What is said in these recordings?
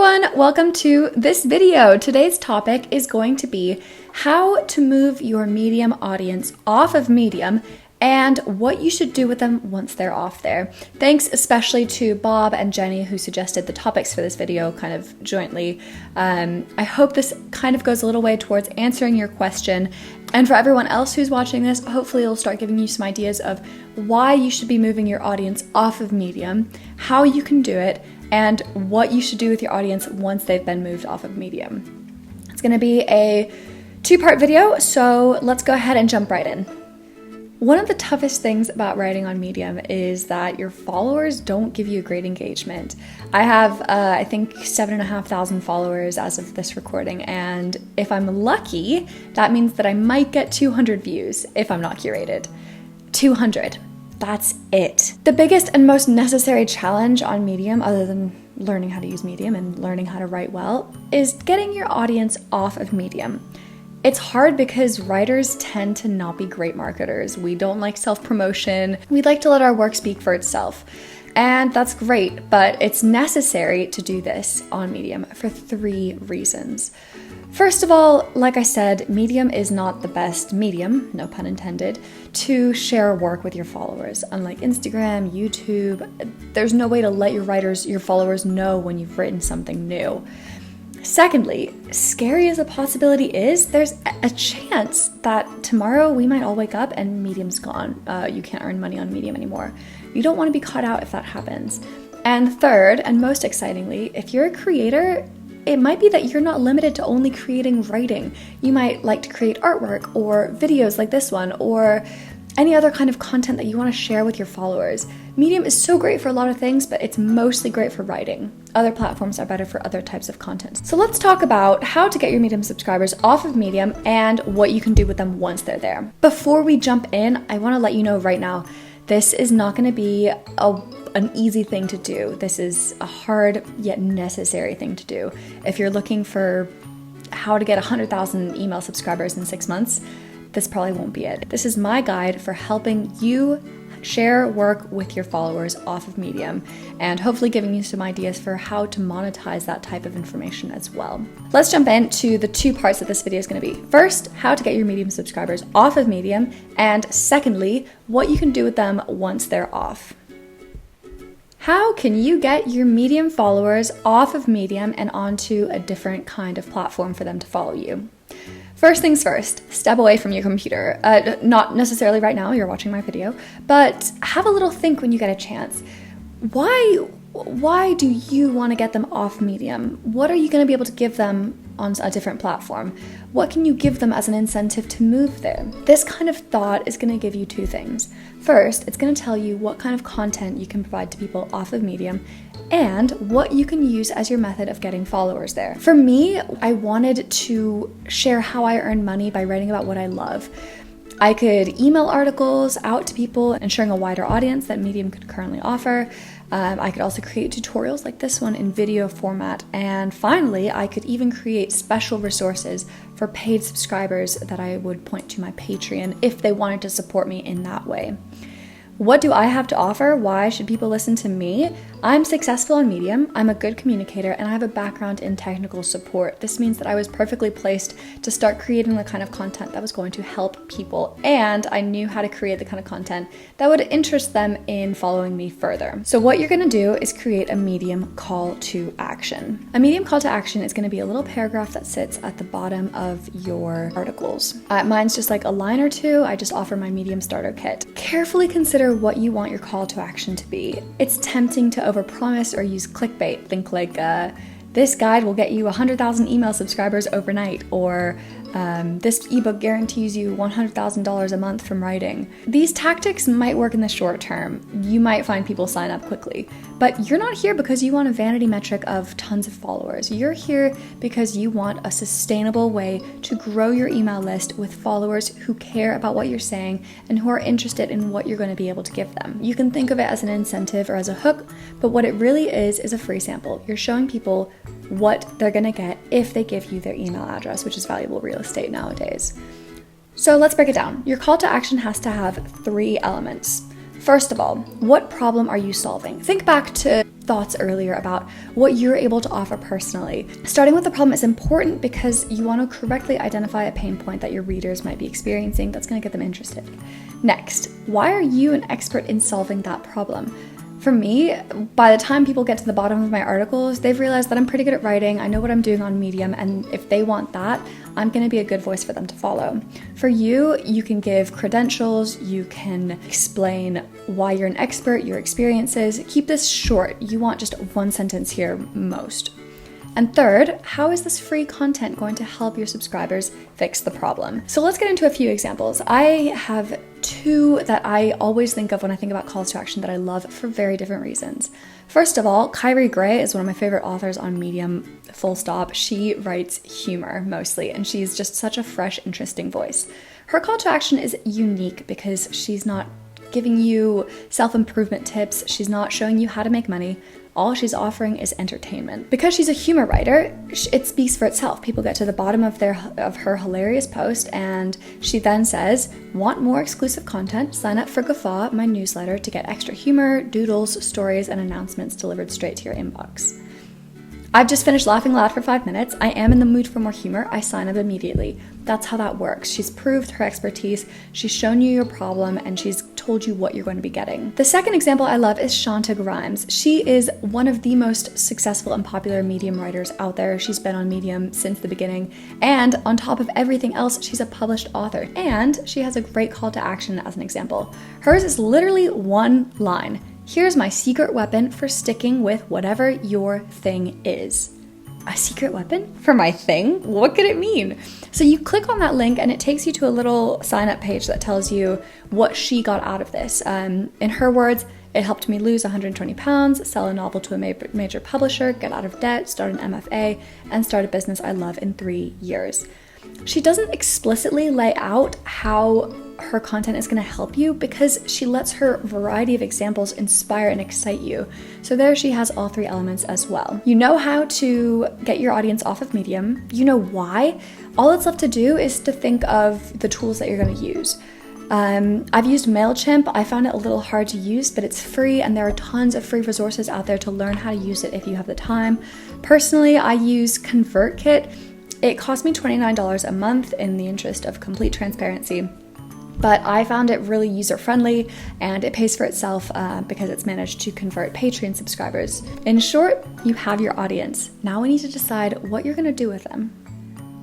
everyone, welcome to this video. Today's topic is going to be how to move your Medium audience off of Medium and what you should do with them once they're off there. Thanks especially to Bob and Jenny who suggested the topics for this video kind of jointly. I hope this kind of goes a little way towards answering your question. And for everyone else who's watching this, hopefully it'll start giving you some ideas of why you should be moving your audience off of Medium, how you can do it, and what you should do with your audience once they've been moved off of Medium. It's gonna be a two-part video, so let's go ahead and jump right in. One of the toughest things about writing on Medium is that your followers don't give you a great engagement. I have, I think, 7,500 followers as of this recording, and if I'm lucky, that means that I might get 200 views if I'm not curated. 200. That's it. The biggest and most necessary challenge on Medium, other than learning how to use Medium and learning how to write well, is getting your audience off of Medium. It's hard because writers tend to not be great marketers. We don't like self-promotion. We like to let our work speak for itself. And that's great, but it's necessary to do this on Medium for 3 reasons. First of all, like I said, Medium is not the best medium, no pun intended, to share work with your followers. Unlike Instagram, YouTube, there's no way to let your followers know when you've written something new. Secondly, scary as a possibility is, there's a chance that tomorrow we might all wake up and Medium's gone. You can't earn money on Medium anymore. You don't want to be caught out if that happens. And third, and most excitingly, if you're a creator, it might be that you're not limited to only creating writing. You might like to create artwork or videos like this one or any other kind of content that you want to share with your followers. Medium is so great for a lot of things, but it's mostly great for writing. Other platforms are better for other types of content. So let's talk about how to get your Medium subscribers off of Medium and what you can do with them once they're there. Before we jump in, I want to let you know right now, this is not going to be an easy thing to do. This is a hard yet necessary thing to do. If you're looking for how to get 100,000 email subscribers in 6 months, this probably won't be it. This is my guide for helping you share work with your followers off of Medium and hopefully giving you some ideas for how to monetize that type of information as well. Let's jump into the 2 parts that this video is going to be. First, how to get your Medium subscribers off of Medium, and secondly, what you can do with them once they're off. How can you get your Medium followers off of Medium and onto a different kind of platform for them to follow you? First things first, step away from your computer. Not necessarily right now, you're watching my video, but have a little think when you get a chance. Why do you want to get them off Medium? What are you going to be able to give them on a different platform? What can you give them as an incentive to move there? This kind of thought is going to give you 2 things. First, it's going to tell you what kind of content you can provide to people off of Medium and what you can use as your method of getting followers there. For me, I wanted to share how I earn money by writing about what I love. I could email articles out to people, ensuring a wider audience that Medium could currently offer. I could also create tutorials like this one in video format. And finally, I could even create special resources for paid subscribers that I would point to my Patreon if they wanted to support me in that way. What do I have to offer? Why should people listen to me? I'm successful on Medium, I'm a good communicator, and I have a background in technical support. This means that I was perfectly placed to start creating the kind of content that was going to help people, and I knew how to create the kind of content that would interest them in following me further. So what you're gonna do is create a Medium call to action. A Medium call to action is gonna be a little paragraph that sits at the bottom of your articles. Mine's just like a line or 2. I just offer my Medium starter kit. Carefully consider what you want your call to action to be. It's tempting to overpromise or use clickbait. Think like, this guide will get you 100,000 email subscribers overnight, or this ebook guarantees you $100,000 a month from writing. These tactics might work in the short term. You might find people sign up quickly, but you're not here because you want a vanity metric of tons of followers. You're here because you want a sustainable way to grow your email list with followers who care about what you're saying and who are interested in what you're going to be able to give them. You can think of it as an incentive or as a hook, but what it really is a free sample. You're showing people what they're going to get if they give you their email address, which is valuable real estate nowadays. So let's break it down. Your call to action has to have 3 elements. First of all, what problem are you solving? Think back to thoughts earlier about what you're able to offer personally. Starting with the problem is important because you want to correctly identify a pain point that your readers might be experiencing that's going to get them interested. Next, why are you an expert in solving that problem? For me, by the time people get to the bottom of my articles, they've realized that I'm pretty good at writing, I know what I'm doing on Medium, and if they want that, I'm going to be a good voice for them to follow. For you, you can give credentials, you can explain why you're an expert, your experiences. Keep this short. You want just one sentence here most. And third, how is this free content going to help your subscribers fix the problem? So let's get into a few examples. I have two that I always think of when I think about calls to action that I love for very different reasons. First of all, Kairi Gray is one of my favorite authors on Medium, full stop. She writes humor mostly, and she's just such a fresh, interesting voice. Her call to action is unique because she's not giving you self-improvement tips. She's not showing you how to make money. All she's offering is entertainment. Because she's a humor writer, it speaks for itself. People get to the bottom of her hilarious post, and she then says, want more exclusive content? Sign up for Guffaw, my newsletter, to get extra humor, doodles, stories, and announcements delivered straight to your inbox. I've just finished laughing loud for 5 minutes. I am in the mood for more humor. I sign up immediately. That's how that works. She's proved her expertise. She's shown you your problem, and she's told you what you're going to be getting. The second example I love is Shaunta Grimes. She is one of the most successful and popular Medium writers out there. She's been on Medium since the beginning, and on top of everything else, she's a published author, and she has a great call to action as an example. Hers is literally one line. Here's my secret weapon for sticking with whatever your thing is. A secret weapon for my thing? What could it mean? So you click on that link and it takes you to a little sign up page that tells you what she got out of this. In her words, it helped me lose 120 pounds, sell a novel to a major publisher, get out of debt, start an MFA, and start a business I love in 3 years. She doesn't explicitly lay out how her content is going to help you because she lets her variety of examples inspire and excite you. So there she has all 3 elements as well. You know how to get your audience off of Medium. You know why. All it's left to do is to think of the tools that you're going to use. I've used MailChimp. I found it a little hard to use, but it's free and there are tons of free resources out there to learn how to use it if you have the time. Personally, I use Convertkit. It cost me $29 a month in the interest of complete transparency, but I found it really user-friendly and it pays for itself because it's managed to convert Patreon subscribers. In short, you have your audience. Now we need to decide what you're going to do with them.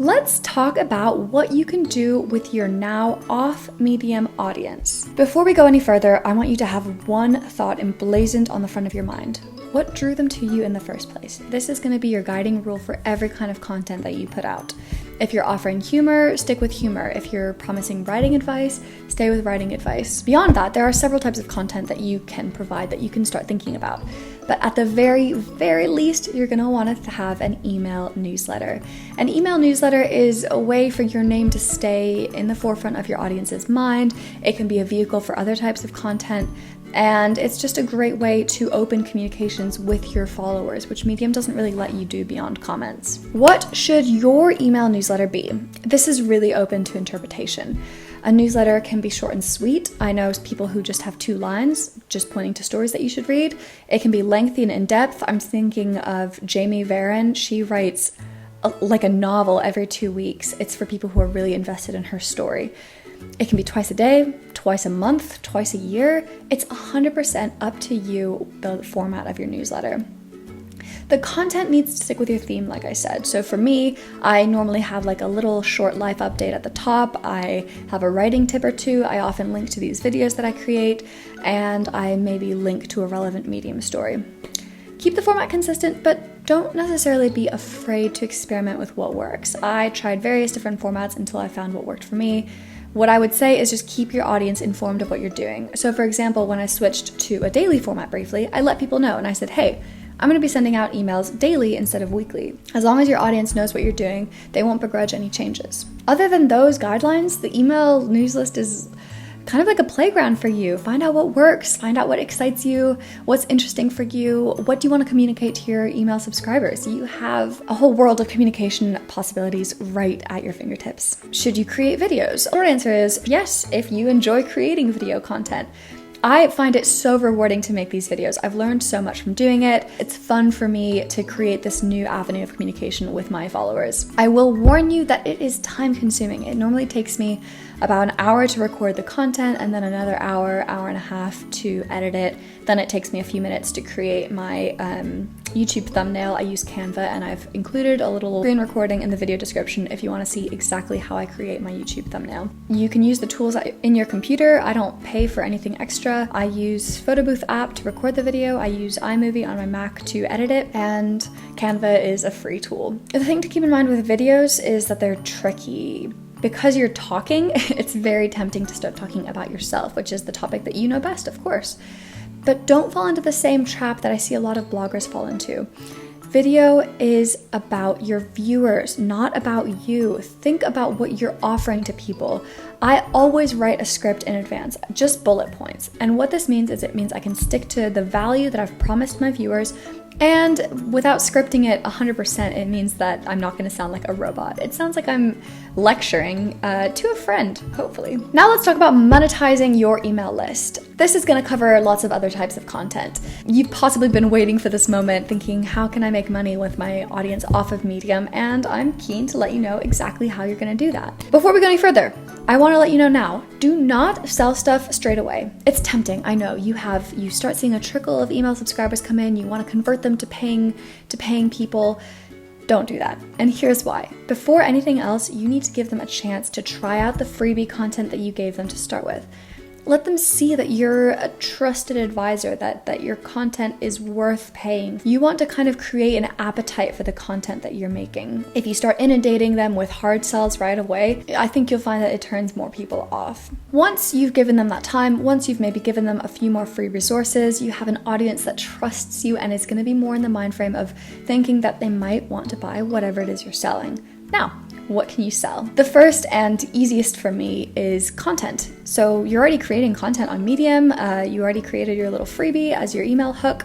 Let's talk about what you can do with your now off Medium audience. Before we go any further, I want you to have one thought emblazoned on the front of your mind. What drew them to you in the first place? This is going to be your guiding rule for every kind of content that you put out. If you're offering humor, stick with humor. If you're promising writing advice, stay with writing advice. Beyond that, there are several types of content that you can provide that you can start thinking about. But at the very, very least, you're going to want to have an email newsletter. An email newsletter is a way for your name to stay in the forefront of your audience's mind. It can be a vehicle for other types of content. And it's just a great way to open communications with your followers, which Medium doesn't really let you do beyond comments. What should your email newsletter be? This is really open to interpretation. A newsletter can be short and sweet. I know people who just have 2 lines, just pointing to stories that you should read. It can be lengthy and in-depth. I'm thinking of Jamie Varon. She writes like a novel every 2 weeks. It's for people who are really invested in her story. It can be twice a day, twice a month, twice a year. It's 100% up to you, the format of your newsletter. The content needs to stick with your theme, like I said. So for me, I normally have like a little short life update at the top. I have a writing tip or 2. I often link to these videos that I create, and I maybe link to a relevant Medium story. Keep the format consistent, but don't necessarily be afraid to experiment with what works. I tried various different formats until I found what worked for me. What I would say is just keep your audience informed of what you're doing. So for example, when I switched to a daily format briefly, I let people know and I said, hey, I'm going to be sending out emails daily instead of weekly. As long as your audience knows what you're doing, they won't begrudge any changes. Other than those guidelines, the email news list is kind of like a playground for you. Find out what works, find out what excites you, what's interesting for you, what do you want to communicate to your email subscribers. You have a whole world of communication possibilities right at your fingertips. Should you create videos? The short answer is yes, if you enjoy creating video content. I find it so rewarding to make these videos. I've learned so much from doing it. It's fun for me to create this new avenue of communication with my followers. I will warn you that it is time consuming. It normally takes me about an hour to record the content and then another hour, hour and a half to edit it. Then it takes me a few minutes to create my YouTube thumbnail. I use Canva, and I've included a little screen recording in the video description if you want to see exactly how I create my YouTube thumbnail. You can use the tools in your computer. I don't pay for anything extra. I use Photo Booth app to record the video. I use iMovie on my Mac to edit it, and Canva is a free tool. The thing to keep in mind with videos is that they're tricky. Because you're talking, it's very tempting to start talking about yourself, which is the topic that you know best, of course. But don't fall into the same trap that I see a lot of bloggers fall into. Video is about your viewers, not about you. Think about what you're offering to people. I always write a script in advance, just bullet points. And what this means is it means I can stick to the value that I've promised my viewers, and without scripting it 100%, it means that I'm not going to sound like a robot. It sounds like I'm lecturing to a friend, hopefully. Now let's talk about monetizing your email list. This is going to cover lots of other types of content. You've possibly been waiting for this moment thinking, how can I make money with my audience off of Medium? And I'm keen to let you know exactly how you're going to do that. Before we go any further, I want to let you know now, do not sell stuff straight away. It's tempting, I know. You start seeing a trickle of email subscribers come in, you want to convert them to paying people. Don't do that. And here's why. Before anything else, you need to give them a chance to try out the freebie content that you gave them to start with. Let them see that you're a trusted advisor, that your content is worth paying. You want to kind of create an appetite for the content that you're making. If you start inundating them with hard sells right away, I think you'll find that it turns more people off. Once you've given them that time, once you've maybe given them a few more free resources, you have an audience that trusts you and is going to be more in the mind frame of thinking that they might want to buy whatever it is you're selling. Now, what can you sell? The first and easiest for me is content. So you're already creating content on Medium, you already created your little freebie as your email hook.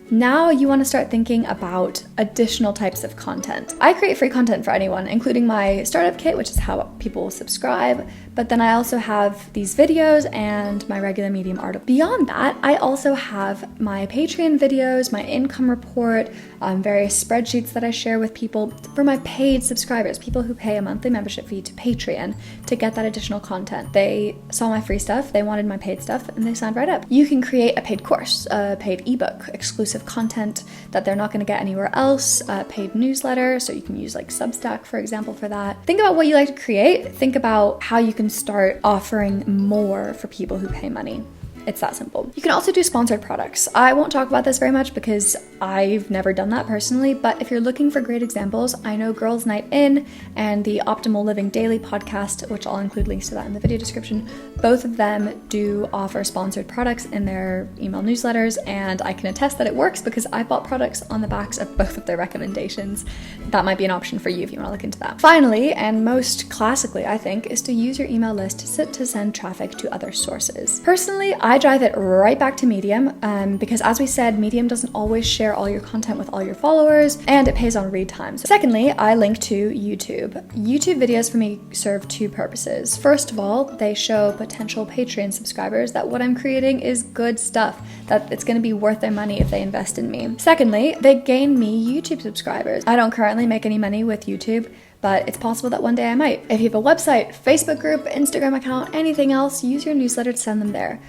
Now you want to start thinking about additional types of content. I create free content for anyone, including my startup kit, which is how people subscribe, but then I also have these videos and my regular Medium article. Beyond that, I also have my Patreon videos, my income report, various spreadsheets that I share with people for my paid subscribers, people who pay a monthly membership fee to Patreon to get that additional content. They saw my free stuff, they wanted my paid stuff, and they signed right up. You can create a paid course, a paid ebook, exclusive content that they're not going to get anywhere else, a paid newsletter, so you can use like Substack, for example, for that. Think about what you like to create. Think about how you can start offering more for people who pay money. It's that simple. You can also do sponsored products. I won't talk about this very much because I've never done that personally, but if you're looking for great examples, I know Girls Night In and the Optimal Living Daily podcast, which I'll include links to that in the video description, both of them do offer sponsored products in their email newsletters, and I can attest that it works because I bought products on the backs of both of their recommendations. That might be an option for you if you want to look into that. Finally, and most classically, I think, is to use your email list to send traffic to other sources. Personally, I drive it right back to Medium because, as we said, Medium doesn't always share all your content with all your followers, and it pays on read time. So secondly, I link to YouTube. YouTube videos for me serve two purposes. First of all, they show potential Patreon subscribers that what I'm creating is good stuff, that it's going to be worth their money if they invest in me. Secondly, they gain me YouTube subscribers. I don't currently make any money with YouTube, but it's possible that one day I might. If you have a website, Facebook group, Instagram account, anything else, use your newsletter to send them there.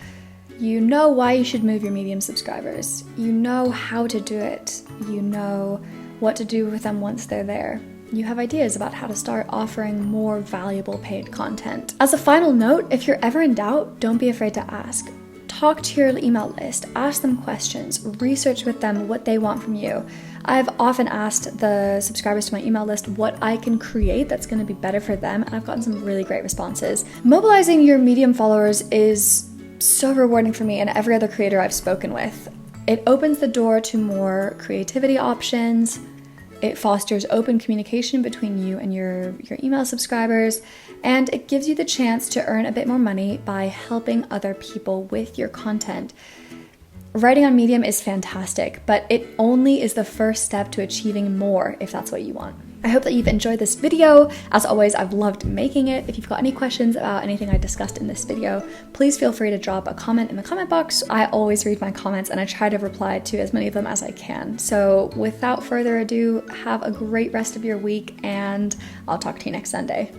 You know why you should move your Medium subscribers. You know how to do it. You know what to do with them once they're there. You have ideas about how to start offering more valuable paid content. As a final note, if you're ever in doubt, don't be afraid to ask. Talk to your email list, ask them questions, research with them what they want from you. I've often asked the subscribers to my email list what I can create that's going to be better for them, and I've gotten some really great responses. Mobilizing your Medium followers is so rewarding for me and every other creator I've spoken with. It opens the door to more creativity options. It fosters open communication between you and your email subscribers, and it gives you the chance to earn a bit more money by helping other people with your content. Writing on Medium is fantastic, but it only is the first step to achieving more if that's what you want. I hope that you've enjoyed this video. As always, I've loved making it. If you've got any questions about anything I discussed in this video, please feel free to drop a comment in the comment box. I always read my comments and I try to reply to as many of them as I can. So without further ado, have a great rest of your week and I'll talk to you next Sunday.